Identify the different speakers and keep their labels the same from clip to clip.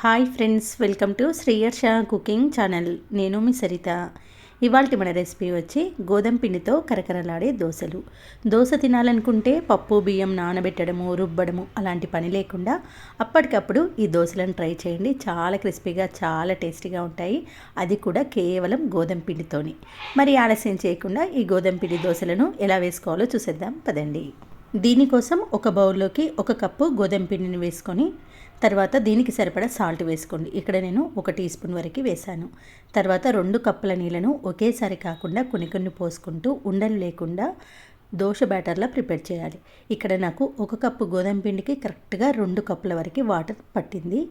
Speaker 1: Hi friends, welcome to Sriyarsha cooking channel. నేను మీ సరిత. ఇవాళ మన రెసిపీ వచ్చి గోధుమ పిండితో కరకరలాడే దోశలు. దోశ తినాలనుకుంటే పప్పు బియ్యం నానబెట్టడము, రుబ్బడము అలాంటి పని లేకుండా అప్పటికప్పుడు ఈ దోశలను ట్రై చేయండి. చాలా క్రిస్పీగా, చాలా టేస్టీగా ఉంటాయి. అది కూడా కేవలం గోధుమ పిండితోని. మరి ఆలస్యం చేయకుండా ఈ గోధుమ పిండి దోశలను ఎలా వేసుకోవాలో చూసేద్దాం పదండి. దీనికోసం ఒక బౌల్లోకి 1 కప్పు గోధుమ పిండిని వేసుకొని తర్వాత దీనికి సరిపడా సాల్ట్ వేసుకోండి. ఇక్కడ నేను 1 టీ స్పూన్ వరకు వేశాను. తర్వాత 2 కప్పుల నీళ్ళను ఒకేసారి కాకుండా కొన్ని పోసుకుంటూ ఉండలు లేకుండా దోశ బ్యాటర్లా ప్రిపేర్ చేయాలి. ఇక్కడ నాకు 1 కప్పు గోధుమ పిండికి కరెక్ట్గా 2 కప్పుల వరకు వాటర్ పట్టింది.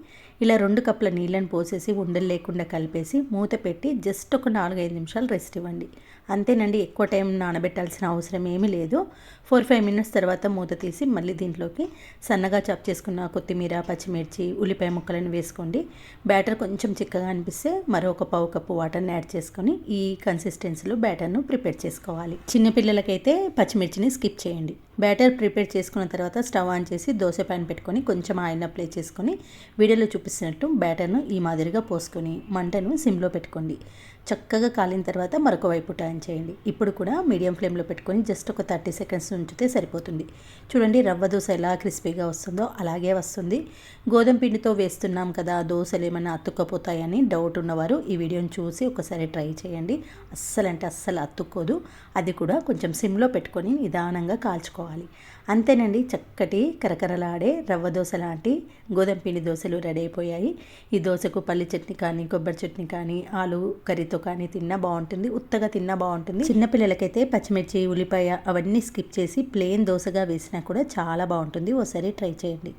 Speaker 1: ఇలా 2 కప్పుల నీళ్ళని పోసేసి ఉండలు లేకుండా కలిపేసి మూత పెట్టి జస్ట్ ఒక 4-5 నిమిషాలు రెస్ట్ ఇవ్వండి. అంతేనండి, ఎక్కువ టైం నానబెట్టాల్సిన అవసరం ఏమీ లేదు. 4-5 మినిట్స్ తర్వాత మూత తీసి మళ్ళీ దీంట్లోకి సన్నగా చాప్ చేసుకున్న కొత్తిమీర, పచ్చిమిర్చి, ఉల్లిపాయ ముక్కలను వేసుకోండి. బ్యాటర్ కొంచెం చిక్కగా అనిపిస్తే మరొక 1/2 కప్పు వాటర్ని యాడ్ చేసుకొని ఈ కన్సిస్టెన్సీలో బ్యాటర్ను ప్రిపేర్ చేసుకోవాలి. చిన్నపిల్లలకైతే పచ్చిమిర్చిని స్కిప్ చేయండి. బ్యాటర్ ప్రిపేర్ చేసుకున్న తర్వాత స్టవ్ ఆన్ చేసి దోశ ప్యాన్ పెట్టుకొని కొంచెం ఆయిల్ అప్లై చేసుకొని వీడియోలో చూపిస్తున్నట్టు బ్యాటర్ను ఈ మాదిరిగా పోసుకొని మంటను సిమ్లో పెట్టుకోండి. చక్కగా కాలిన తర్వాత మరొక వైపు టర్న్ చేయండి. ఇప్పుడు కూడా మీడియం ఫ్లేమ్లో పెట్టుకొని జస్ట్ ఒక 30 సెకండ్స్ ఉంచితే సరిపోతుంది. చూడండి, రవ్వ దోశ ఎలా క్రిస్పీగా వస్తుందో అలాగే వస్తుంది. గోధుమ పిండితో వేస్తున్నాం కదా, దోశలు ఏమైనా అతుక్కపోతాయని డౌట్ ఉన్నవారు ఈ వీడియోని చూసి ఒకసారి ట్రై చేయండి. అస్సలు అతుక్కోదు. అది కూడా కొంచెం సిమ్లో పెట్టుకొని నిదానంగా కాల్చుకోవాలి. అంతేనండి, చక్కటి కరకరలాడే రవ్వ దోశ లాంటి గోధుమ పిండి దోశలు రెడీ అయిపోయాయి. ఈ దోశకు పల్లి చట్నీ కానీ, కొబ్బరి చట్నీ కానీ, ఆలు కర్రీతో కానీ తిన్నా బాగుంటుంది, ఉత్తగా తిన్నా బాగుంటుంది. చిన్నపిల్లలకైతే పచ్చిమిర్చి, ఉల్లిపాయ అవన్నీ స్కిప్ చేసి ప్లెయిన్ దోశగా వేసినా కూడా చాలా బాగుంటుంది. ఒకసారి ట్రై చేయండి.